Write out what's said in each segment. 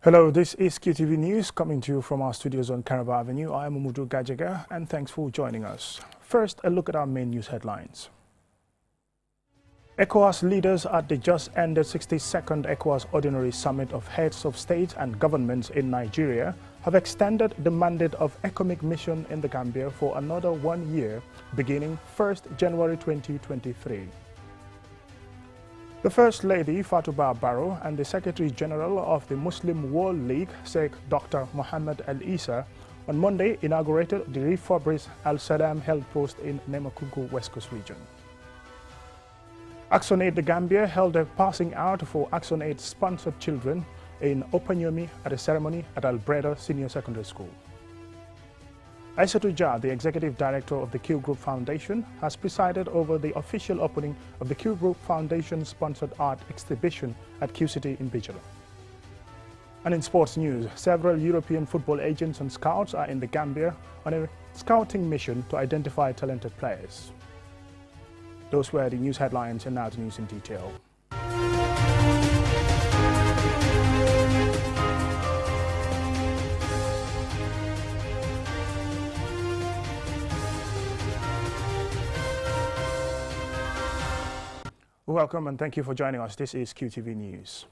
Hello, this is QTV News coming to you from our studios on Caraba Avenue. I am Umudu Gajaga and thanks for joining us. First, a look at our main news headlines. ECOWAS leaders at the just ended 62nd ECOWAS Ordinary Summit of Heads of State and Governments in Nigeria have extended the mandate of ECOMIC mission in the Gambia for another 1 year, beginning 1st January 2023. The First Lady Fatouba Barrow and the Secretary General of the Muslim World League, Sheikh Dr. Mohammed Al Isa, on Monday inaugurated the refurbished Al Salam Health Post in Nemakugu, West Coast Region. ActionAid the Gambia held a passing out for ActionAid sponsored children in Opanyomi at a ceremony at Albreda Senior Secondary School. Aissatou Jah, the Executive Director of the Q Group Foundation, has presided over the official opening of the Q Group Foundation-sponsored art exhibition at Q City in Bijela. And in sports news, several European football agents and scouts are in the Gambia on a scouting mission to identify talented players. Those were the news headlines, and now the news in detail. Welcome and thank you for joining us. This is QTV News.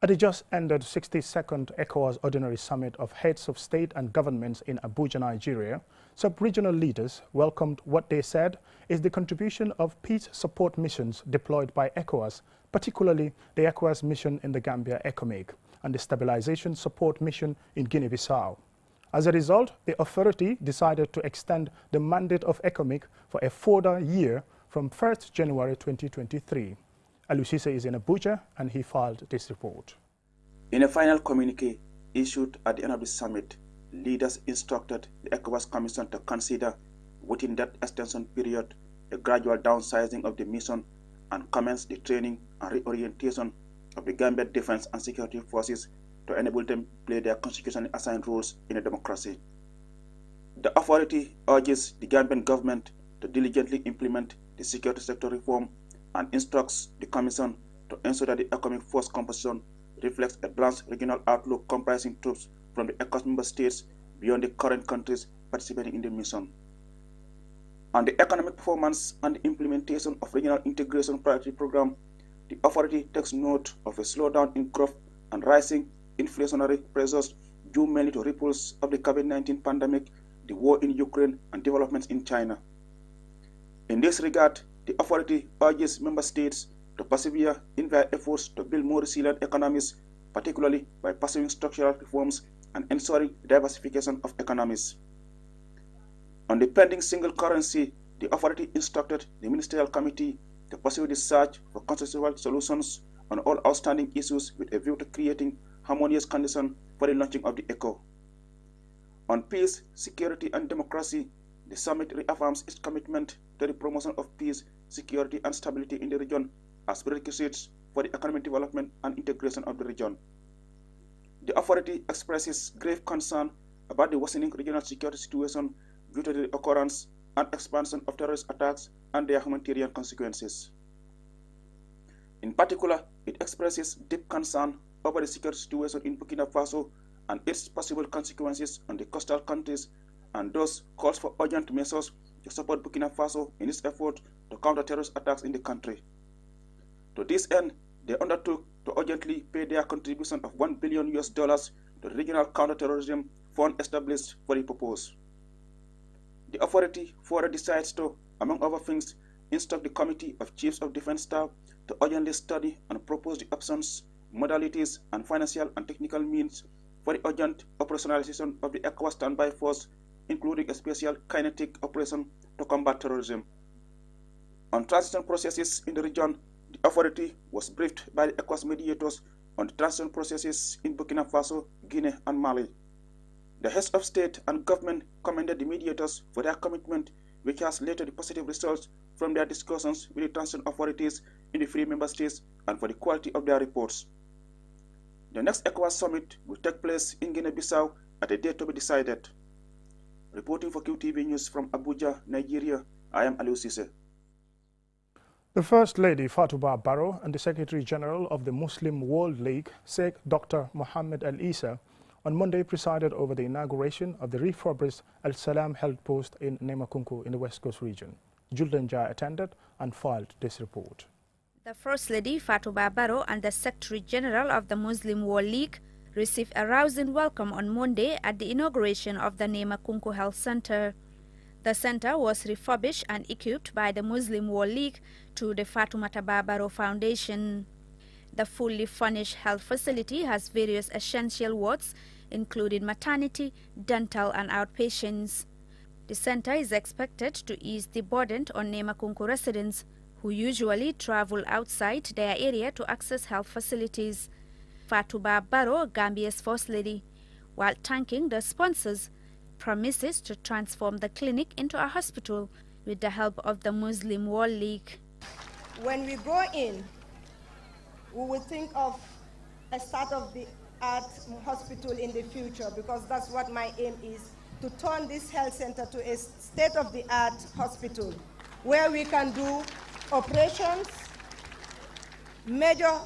At the just ended 62nd ECOWAS Ordinary Summit of Heads of State and Governments in Abuja, Nigeria, sub-regional leaders welcomed what they said is the contribution of peace support missions deployed by ECOWAS, particularly the ECOWAS mission in the Gambia, ECOMIG, and the Stabilization Support Mission in Guinea-Bissau. As a result, the authority decided to extend the mandate of ECOMIG for a further year from 1st January 2023. Alusise is in Abuja and he filed this report. In a final communique issued at the end of the summit, leaders instructed the ECOWAS Commission to consider, within that extension period, a gradual downsizing of the mission and commence the training and reorientation of the Gambia Defense and Security Forces to enable them to play their constitutionally assigned roles in a democracy. The authority urges the Gambian government to diligently implement the security sector reform and instructs the Commission to ensure that the economic force composition reflects a balanced regional outlook comprising troops from the ECOWAS member states beyond the current countries participating in the mission. On the economic performance and the implementation of regional integration priority program, the authority takes note of a slowdown in growth and rising inflationary pressures due mainly to ripples of the COVID-19 pandemic, the war in Ukraine, and developments in China. In this regard, the authority urges member states to persevere in their efforts to build more resilient economies, particularly by pursuing structural reforms and ensuring diversification of economies. On the pending single currency, the authority instructed the Ministerial Committee to pursue the search for consensual solutions on all outstanding issues with a view to creating harmonious conditions for the launching of the ECO. On peace, security, and democracy, the summit reaffirms its commitment to the promotion of peace, security, and stability in the region as prerequisites for the economic development and integration of the region. The authority expresses grave concern about the worsening regional security situation due to the occurrence and expansion of terrorist attacks and their humanitarian consequences. In particular, it expresses deep concern over the security situation in Burkina Faso and its possible consequences on the coastal countries, and thus calls for urgent measures to support Burkina Faso in its effort to counter terrorist attacks in the country. To this end, they undertook to urgently pay their contribution of $1 billion to the regional counterterrorism fund established for the purpose. The authority further decides to, among other things, instruct the Committee of Chiefs of Defense Staff to urgently study and propose the options, modalities, and financial and technical means for the urgent operationalization of the ECOWAS standby force, including a special kinetic operation to combat terrorism. On transition processes in the region, the authority was briefed by the ECOWAS mediators on the transition processes in Burkina Faso, Guinea, and Mali. The heads of state and government commended the mediators for their commitment, which has led to the positive results from their discussions with the transition authorities in the three member states and for the quality of their reports. The next ECOWAS summit will take place in Guinea-Bissau at a date to be decided. Reporting for QTV News from Abuja, Nigeria, I am Alusise. The First Lady Fatouba Barrow and the Secretary General of the Muslim World League, Sheikh Dr. Mohammed Al Isa, on Monday presided over the inauguration of the refurbished Al Salam Health Post in Nemakunku in the West Coast region. Julden Jai attended and filed this report. The First Lady Fatouba Barrow and the Secretary General of the Muslim World League received a rousing welcome on Monday at the inauguration of the Nemakunku Health Center. The center was refurbished and equipped by the Muslim World League through the Fatoumata Barrow Foundation. The fully furnished health facility has various essential wards, including maternity, dental and outpatients. The center is expected to ease the burden on Nemakunku residents who usually travel outside their area to access health facilities. Fatouba Barrow, Gambia's First Lady, while thanking the sponsors, promises to transform the clinic into a hospital with the help of the Muslim World League. When we go in, we will think of a state-of-the-art hospital in the future, because that's what my aim is, to turn this health center to a state-of-the-art hospital where we can do operations, major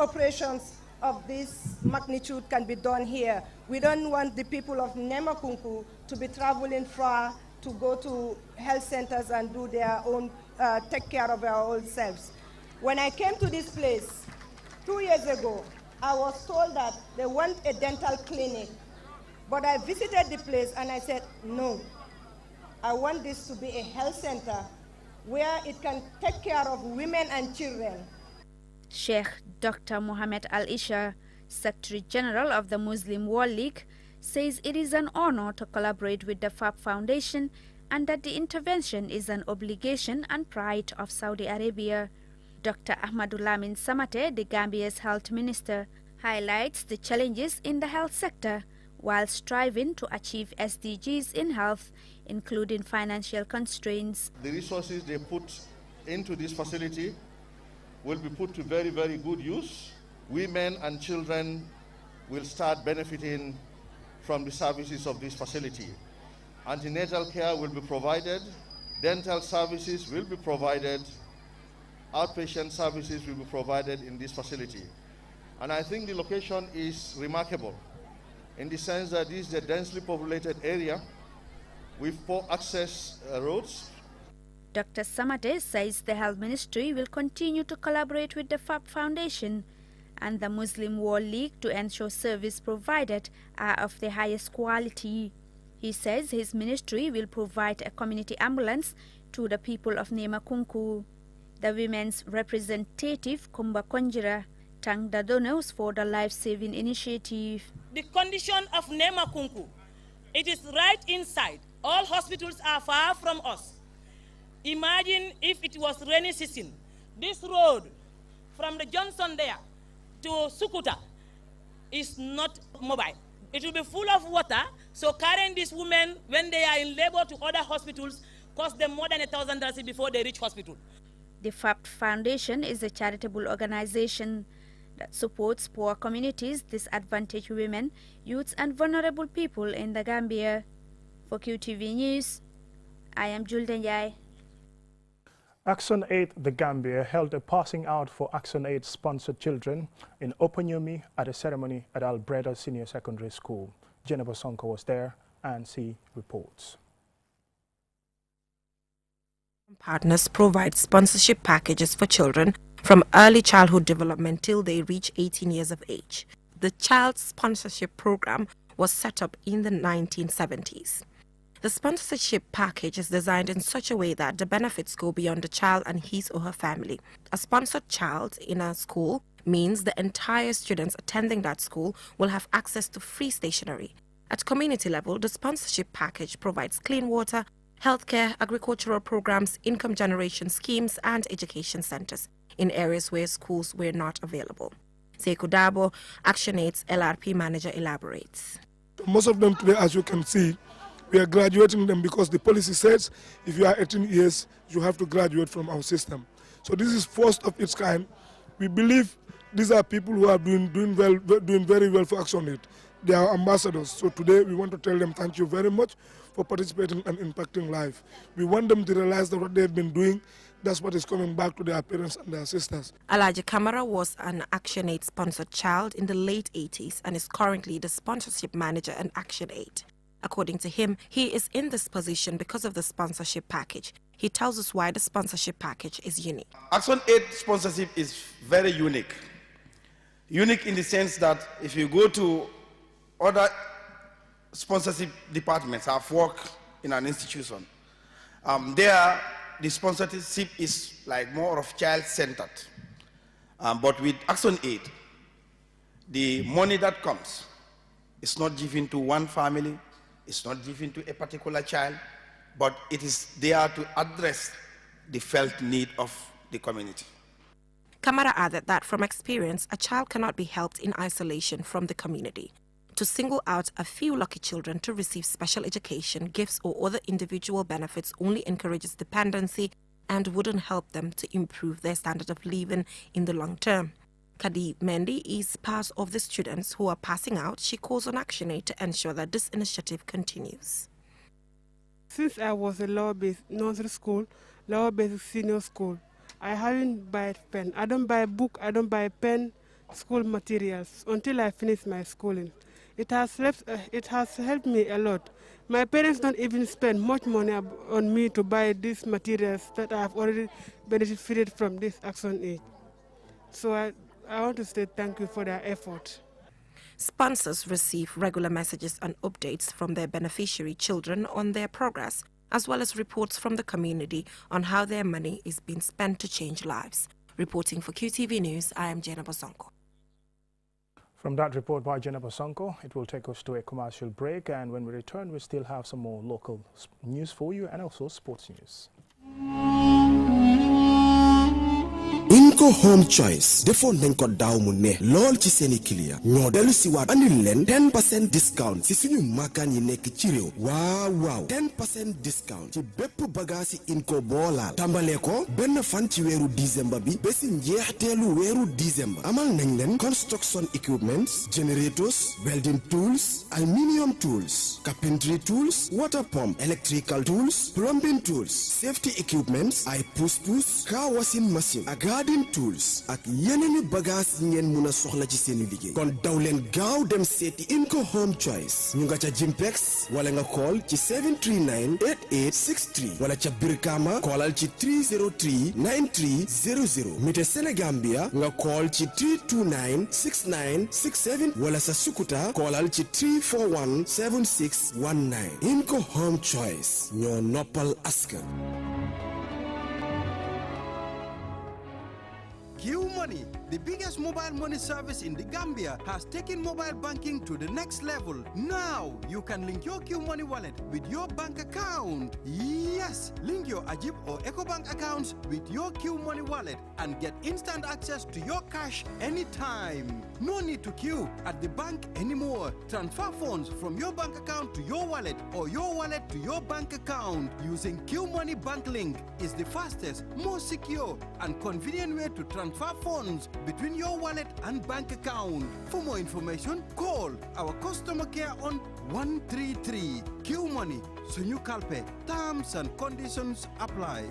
operations of this magnitude can be done here. We don't want the people of Nemakunku to be traveling far to go to health centers and do their own, take care of our own selves. When I came to this place 2 years ago, I was told that they want a dental clinic, but I visited the place and I said, no, I want this to be a health center where it can take care of women and children. Sheikh Dr. Mohammed Al Isa, Secretary General of the Muslim World League, says it is an honor to collaborate with the FAB Foundation and that the intervention is an obligation and pride of Saudi Arabia. Dr. Ahmadou Lamin Samate, the Gambia's health minister, highlights the challenges in the health sector while striving to achieve SDGs in health, including financial constraints. The resources they put into this facility will be put to very, very good use. Women and children will start benefiting from the services of this facility. Antenatal care will be provided, dental services will be provided, outpatient services will be provided in this facility. And I think the location is remarkable in the sense that this is a densely populated area with poor access roads. Dr. Samate says the Health Ministry will continue to collaborate with the FAB Foundation and the Muslim World League to ensure service provided are of the highest quality. He says his ministry will provide a community ambulance to the people of Nemakunku. The women's representative, Kumba Konjira, thanked the donors for the life-saving initiative. The condition of Nemakunku, it is right inside. All hospitals are far from us. Imagine if it was rainy season. This road from the Johnson there to Sukuta is not mobile. It will be full of water, so carrying these women when they are in labor to other hospitals cost them more than $1,000 before they reach hospital. The FAB Foundation is a charitable organization that supports poor communities, disadvantaged women, youths and vulnerable people in the Gambia. For QTV News, I am Julden Jai. Action Aid The Gambia held a passing out for Action Aid sponsored children in Opanyomi at a ceremony at Albreda Senior Secondary School. Jennifer Sonko was there and she reports. Partners provide sponsorship packages for children from early childhood development till they reach 18 years of age. The child sponsorship program was set up in the 1970s. The sponsorship package is designed in such a way that the benefits go beyond the child and his or her family. A sponsored child in a school means the entire students attending that school will have access to free stationery. At community level, the sponsorship package provides clean water, healthcare, agricultural programs, income generation schemes, and education centers in areas where schools were not available. Sekou Dabo, Action Aid's LRP manager, elaborates. Most of them today, as you can see, we are graduating them because the policy says if you are 18 years, you have to graduate from our system. So this is first of its kind. We believe these are people who are doing very well for Action Aid. They are ambassadors. So today we want to tell them thank you very much for participating and impacting life. We want them to realize that what they've been doing, that's what is coming back to their parents and their sisters. Alaji Kamara was an ActionAid sponsored child in the late 80s and is currently the sponsorship manager at ActionAid. According to him, he is in this position because of the sponsorship package. He tells us why the sponsorship package is unique. ActionAid sponsorship is very unique. Unique in the sense that if you go to other sponsorship departments, I've worked in an institution, there the sponsorship is like more of child-centered. But with ActionAid, the money that comes is not given to one family, it's not given to a particular child, but it is there to address the felt need of the community. Kamara added that from experience, a child cannot be helped in isolation from the community. To single out a few lucky children to receive special education, gifts or other individual benefits only encourages dependency and wouldn't help them to improve their standard of living in the long term. Kadi Mendy is part of the students who are passing out. She calls on ActionAid to ensure that this initiative continues. Since I was a lower-based nursery school, lower-basic senior school, I haven't bought pen. I don't buy book, I don't buy pen, school materials until I finish my schooling. It has helped me a lot. My parents don't even spend much money on me to buy these materials that I have already benefited from this ActionAid. So I want to say thank you for their effort. Sponsors receive regular messages and updates from their beneficiary children on their progress, as well as reports from the community on how their money is being spent to change lives. Reporting for QTV News, I am Jenna Bosonko. From that report by Jenna Bosonko, it will take us to a commercial break, and when we return, we still have some more local news for you and also sports news. Inco Home Choice defo nañ ko daaw mu ne lool ci seeni client ñoo delu ci waat andil leen 10% discount ci suñu makaan yi nekk ci réew waaw 10% discount ci bépp bagage yi Inco boolaal tàmbalee ko benn fan ci weeru décembre bi ba ci njeexteelu weeru décembre amal nañ leen construction equipments, generators, welding tools, aluminium tools, carpentry tools, water pump, electrical tools, plumbing tools, safety equipments, ay push car washing machine, garden tools ak yeneeni bagage yi ngeen mëna soxla ci seeni liggéey kon daw leen gaaw dem seeti Inco Home Choice ñu nga ca Jimpex wala nga call ci 739-8863 wala ca Birkama callal ci 303-9300 mite Senegambia nga call ci 329-6967 wala sa Sukuta callal ci 341-7619 Inco Home Choice ñoo noppal askan. QMoney, the biggest mobile money service in the Gambia, has taken mobile banking to the next level. Now, you can link your QMoney wallet with your bank account. Yes, link your Ajib or EcoBank accounts with your QMoney wallet and get instant access to your cash anytime. No need to queue at the bank anymore. Transfer funds from your bank account to your wallet or your wallet to your bank account using QMoney Bank Link is the fastest, most secure, and convenient way to transfer funds between your wallet and bank account. For more information, call our customer care on 133. QMoney, Sunyu Kalpe. Terms and conditions apply.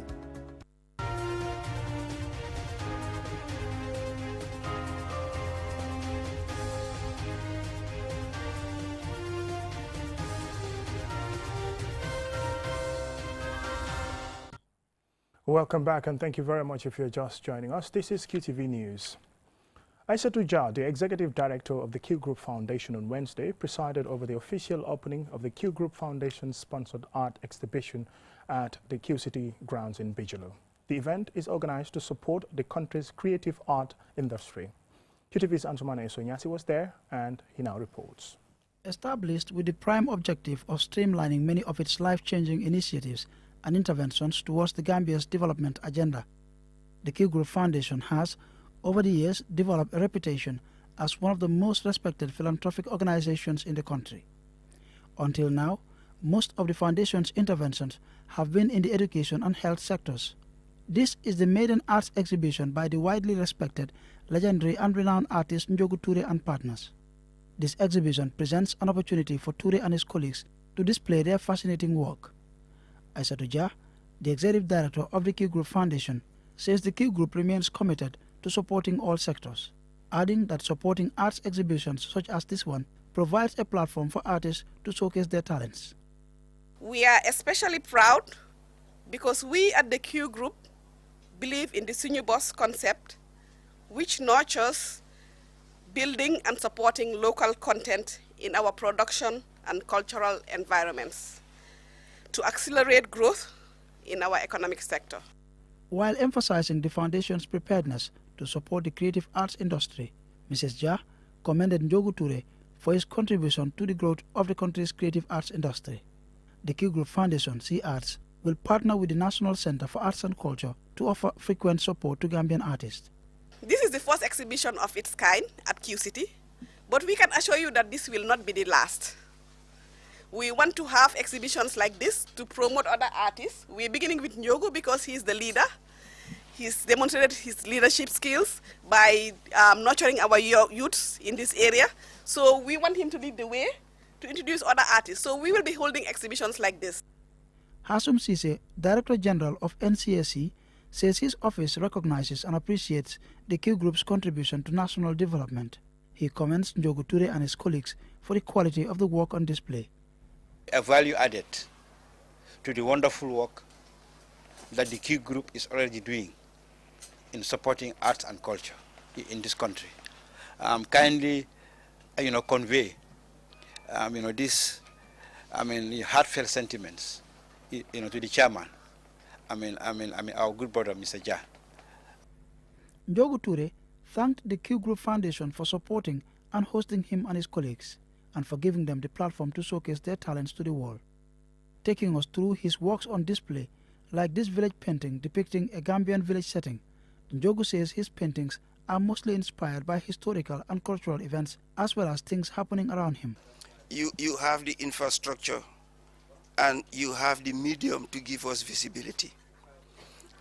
Welcome back, and thank you very much if you're just joining us. This is QTV News. Aissatou Jah, the Executive Director of the Q Group Foundation, on Wednesday presided over the official opening of the Q Group Foundation-sponsored art exhibition at the Q City grounds in Bijilo. The event is organized to support the country's creative art industry. QTV's Ansumana Esonyasi was there, and he now reports. Established with the prime objective of streamlining many of its life-changing initiatives and interventions towards the Gambia's development agenda, the Q Group Foundation has, over the years, developed a reputation as one of the most respected philanthropic organizations in the country. Until now, most of the foundation's interventions have been in the education and health sectors. This is the maiden arts exhibition by the widely respected, legendary and renowned artist Njogu Toure and partners. This exhibition presents an opportunity for Toure and his colleagues to display their fascinating work. Aissatou Jah, The executive director of the Q Group Foundation says the Q Group remains committed to supporting all sectors, adding that supporting arts exhibitions such as this one provides a platform for artists to showcase their talents. We are especially proud because we at the Q Group believe in the Sunyubos concept, which nurtures building and supporting local content in our production and cultural environments to accelerate growth in our economic sector. While emphasizing the foundation's preparedness to support the creative arts industry, Mrs. Jah commended Njogu Ture for his contribution to the growth of the country's creative arts industry. The Q Group Foundation, C Arts, will partner with the National Center for Arts and Culture to offer frequent support to Gambian artists. This is the first exhibition of its kind at Q City, but we can assure you that this will not be the last. We want to have exhibitions like this to promote other artists. We're beginning with Njogu because he's the leader. He's demonstrated his leadership skills by nurturing our youths in this area. So we want him to lead the way to introduce other artists. So we will be holding exhibitions like this. Hasum Sise, Director General of NCSC, says his office recognizes and appreciates the Q Group's contribution to national development. He commends Njogu Ture and his colleagues for the quality of the work on display. A value added to the wonderful work that the Q Group is already doing in supporting arts and culture in this country. Kindly, convey, this, heartfelt sentiments, to the chairman. Our good brother, Mr. Jah. Njogu Ture thanked the Q Group Foundation for supporting and hosting him and his colleagues, and for giving them the platform to showcase their talents to the world. Taking us through his works on display, like this village painting depicting a Gambian village setting, Njogu says his paintings are mostly inspired by historical and cultural events as well as things happening around him. You have the infrastructure and you have the medium to give us visibility.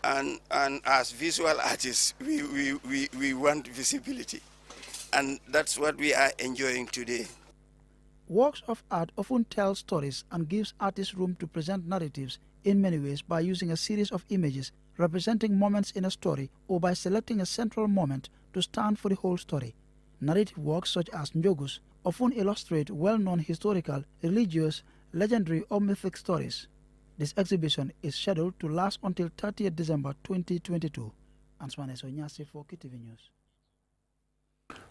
And as visual artists, we want visibility. And that's what we are enjoying today. Works of art often tell stories and gives artists room to present narratives in many ways by using a series of images representing moments in a story or by selecting a central moment to stand for the whole story. Narrative works such as Njogu's often illustrate well-known historical, religious, legendary or mythic stories. This exhibition is scheduled to last until 30th December 2022. Answane Sonyasi for KTV News.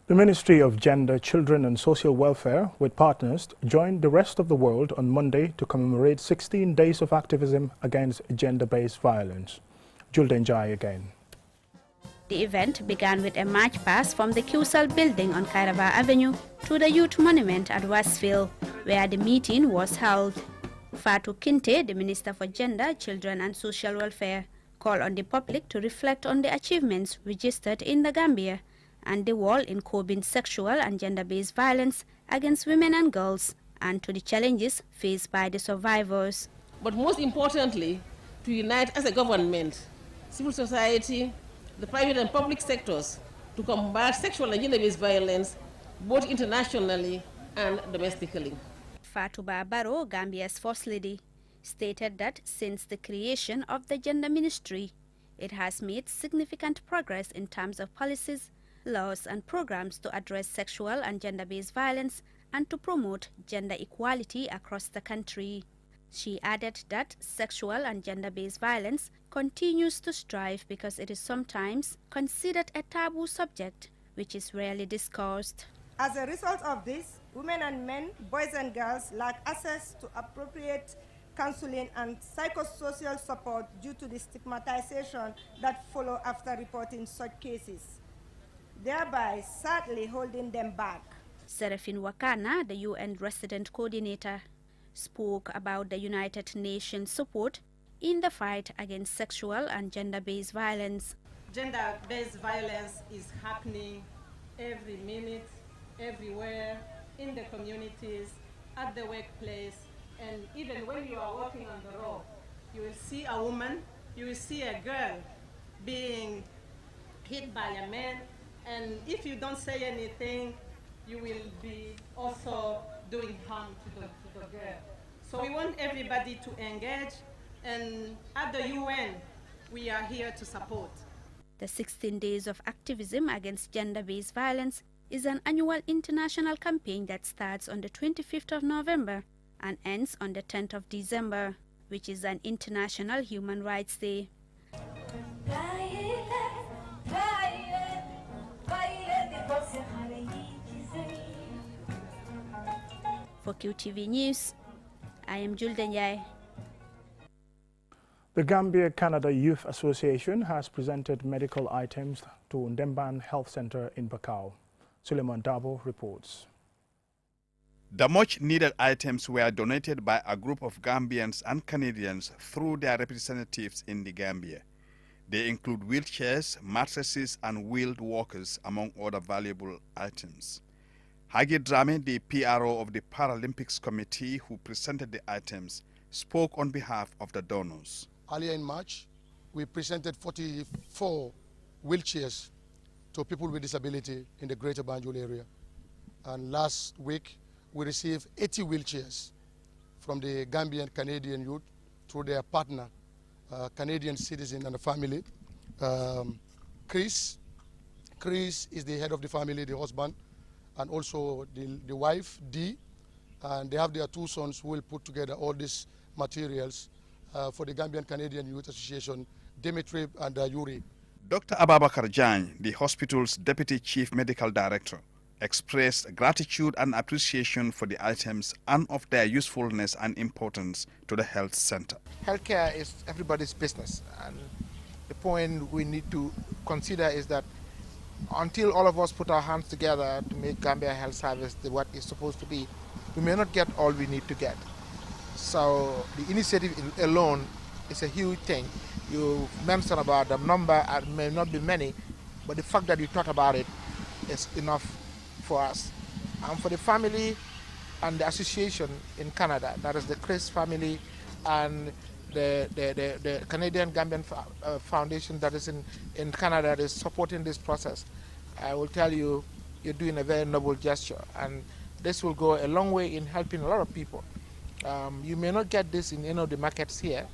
The Ministry of Gender, Children and Social Welfare, with partners, joined the rest of the world on Monday to commemorate 16 days of activism against gender-based violence. Julden Jai again. The event began with a march past from the QCell building on Kairaba Avenue to the Youth Monument at Westfield, where the meeting was held. Fatou Kinte, the Minister for Gender, Children and Social Welfare, called on the public to reflect on the achievements registered in the Gambia and the world in curbing sexual and gender-based violence against women and girls, and to the challenges faced by the survivors. But most importantly, to unite as a government, civil society, the private and public sectors to combat sexual and gender-based violence, both internationally and domestically. Fatou Baro, Gambia's First Lady, stated that since the creation of the Gender Ministry, it has made significant progress in terms of policies, laws and programs to address sexual and gender-based violence and to promote gender equality across the country. She added that sexual and gender-based violence continues to strive because it is sometimes considered a taboo subject which is rarely discussed. As a result of this, women and men, boys and girls lack access to appropriate counseling and psychosocial support due to the stigmatization that follow after reporting such cases, thereby sadly holding them back. Serafin Wakana, the UN resident coordinator, spoke about the United Nations support in the fight against sexual and gender-based violence. Gender-based violence is happening every minute, everywhere, in the communities, at the workplace, and even when you are walking on the road, you will see a woman, you will see a girl being hit by a man, and if you don't say anything, you will be also doing harm to the girl. So we want everybody to engage And at the UN, we are here to support. The 16 Days of Activism Against Gender-Based Violence is an annual international campaign that starts on the 25th of November and ends on the 10th of December, which is an International Human Rights Day. For QTV News, I am Julden Yai. The Gambia-Canada Youth Association has presented medical items to Ndemban Health Center in Bakau. Suleiman Dabo reports. The much-needed items were donated by a group of Gambians and Canadians through their representatives in the Gambia. They include wheelchairs, mattresses, and wheeled walkers, among other valuable items. Hagi Drame, the PRO of the Paralympics Committee who presented the items, spoke on behalf of the donors. Earlier in March, we presented 44 wheelchairs to people with disability in the Greater Banjul area. And last week, we received 80 wheelchairs from the Gambian Canadian youth through their partner, Canadian citizen and the family. Chris is the head of the family, the husband, and also the wife, Dee, and they have their two sons who will put together all these materials for the Gambian Canadian Youth Association, Dimitri and Yuri. Dr. Ababakar Jany, the hospital's Deputy Chief Medical Director, expressed gratitude and appreciation for the items and of their usefulness and importance to the health center. Healthcare is everybody's business, and the point we need to consider is that until all of us put our hands together to make Gambia Health Service what it's supposed to be, we may not get all we need to get. So the initiative alone is a huge thing. You mentioned about the number, it may not be many, but the fact that you thought about it is enough for us. And for the family and the association in Canada, that is the Chris family and the Canadian Gambian Foundation that is in Canada that is supporting this process, I will tell you, you're doing a very noble gesture, and this will go a long way in helping a lot of people. You may not get this in any of the markets here.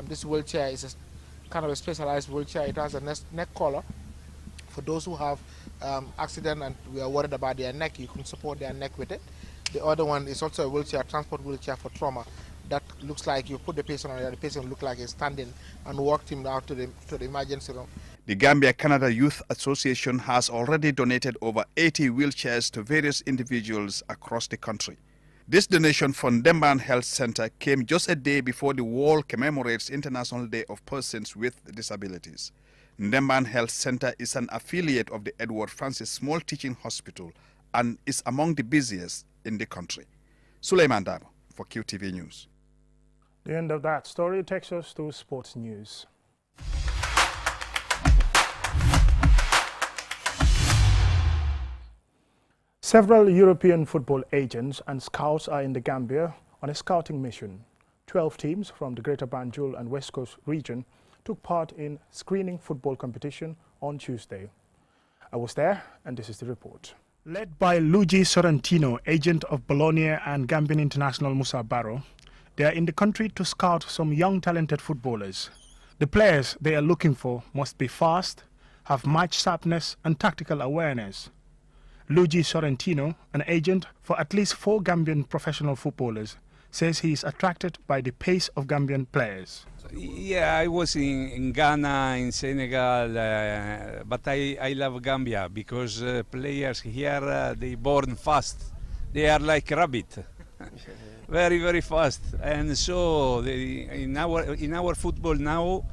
This wheelchair is a kind of a specialized wheelchair. It has a neck collar. For those who have accident and we are worried about their neck, you can support their neck with it. The other one is also a wheelchair, transport wheelchair for trauma. That looks like you put the patient on there, the patient looks like he's standing, and walked him out to the emergency room. The Gambia-Canada Youth Association has already donated over 80 wheelchairs to various individuals across the country. This donation for Ndemban Health Center came just a day before the world commemorates International Day of Persons with Disabilities. Ndemban Health Center is an affiliate of the Edward Francis Small Teaching Hospital and is among the busiest in the country. Suleiman Dabo for QTV News. The end of that story takes us to sports news. Several European football agents and scouts are in the Gambia on a scouting mission. 12 teams from the Greater Banjul and West Coast region took part in screening football competition on Tuesday. I was there, and this is the report. Led by Luigi Sorrentino, agent of Bologna and Gambian international Musa Barrow, they are in the country to scout some young talented footballers. The players they are looking for must be fast, have match sharpness and tactical awareness. Luigi Sorrentino, an agent for at least 4 Gambian professional footballers, says he is attracted by the pace of Gambian players. Yeah, I was in Ghana, in Senegal, but I love Gambia because players here, they born fast. They are like rabbit, very, very fast. And so in our football now,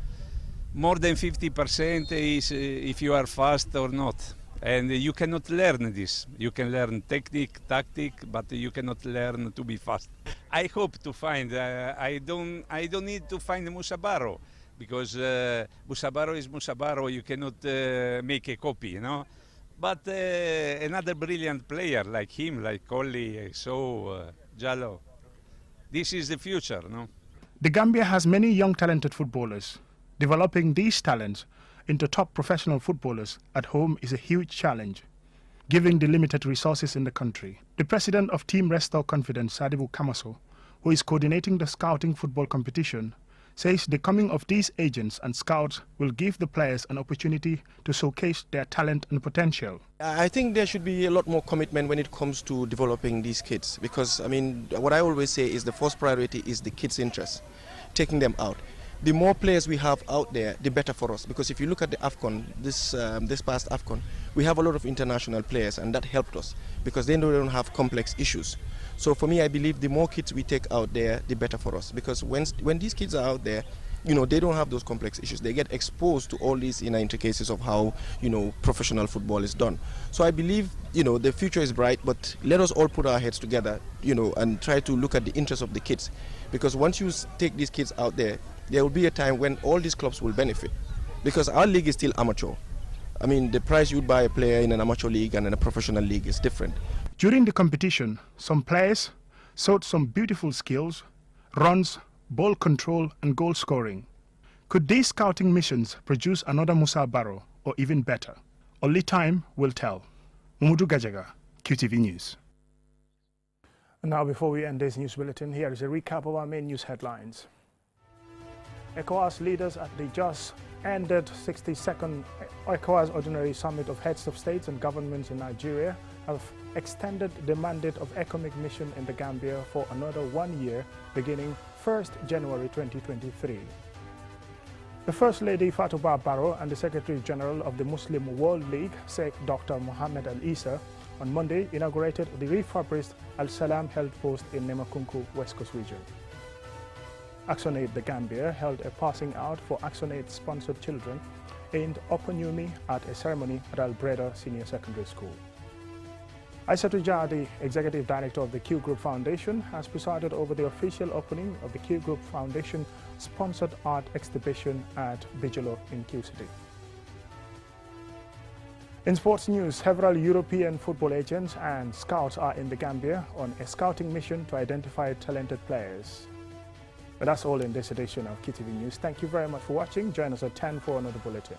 more than 50% is if you are fast or not. And you cannot learn this. You can learn technique, tactic, but you cannot learn to be fast. I hope to find. I don't need to find Musa Barrow because Musa Barrow is Musa Barrow. You cannot make a copy, you know. But another brilliant player like him, like Colli, Jallo. This is the future, no? The Gambia has many young talented footballers. Developing these talents into top professional footballers at home is a huge challenge, given the limited resources in the country. The president of Team Restore Confidence, Sadibu Kamaso, who is coordinating the scouting football competition, says the coming of these agents and scouts will give the players an opportunity to showcase their talent and potential. I think there should be a lot more commitment when it comes to developing these kids, because, I mean, what I always say is the first priority is the kids' interest, taking them out. The more players we have out there, the better for us, because if you look at the AFCON, this past AFCON, we have a lot of international players, and that helped us because they don't have complex issues. So for me, I believe the more kids we take out there, the better for us, because when these kids are out there, you know, they don't have those complex issues. They get exposed to all these inner intricacies of how, you know, professional football is done. So I believe, you know, the future is bright, but let us all put our heads together, you know, and try to look at the interests of the kids, because once you take these kids out there, there will be a time when all these clubs will benefit, because our league is still amateur. I mean, the price you'd buy a player in an amateur league and in a professional league is different. During the competition, some players showed some beautiful skills, runs, ball control and goal scoring. Could these scouting missions produce another Musa Barrow or even better? Only time will tell. Mamadou Gajaga, QTV News. And now, before we end this news bulletin, here is a recap of our main news headlines. ECOWAS leaders at the just ended 62nd ECOWAS Ordinary Summit of Heads of States and Governments in Nigeria have extended the mandate of ECOMIC mission in the Gambia for another 1 year, beginning 1st January 2023. The First Lady Fatouba Barrow and the Secretary General of the Muslim World League, Sheikh Dr. Mohammed Al-Isa, on Monday inaugurated the refurbished Al-Salam Health Post in Nemakunku, West Coast Region. ActionAid the Gambia held a passing out for ActionAid-sponsored children in Oponumi at a ceremony at Albreda Senior Secondary School. Aissatou Jah, the Executive Director of the Q Group Foundation, has presided over the official opening of the Q Group Foundation-sponsored art exhibition at Bijolo in Q City. In sports news, several European football agents and scouts are in the Gambia on a scouting mission to identify talented players. But that's all in this edition of QTV News. Thank you very much for watching. Join us at 10 for another bulletin.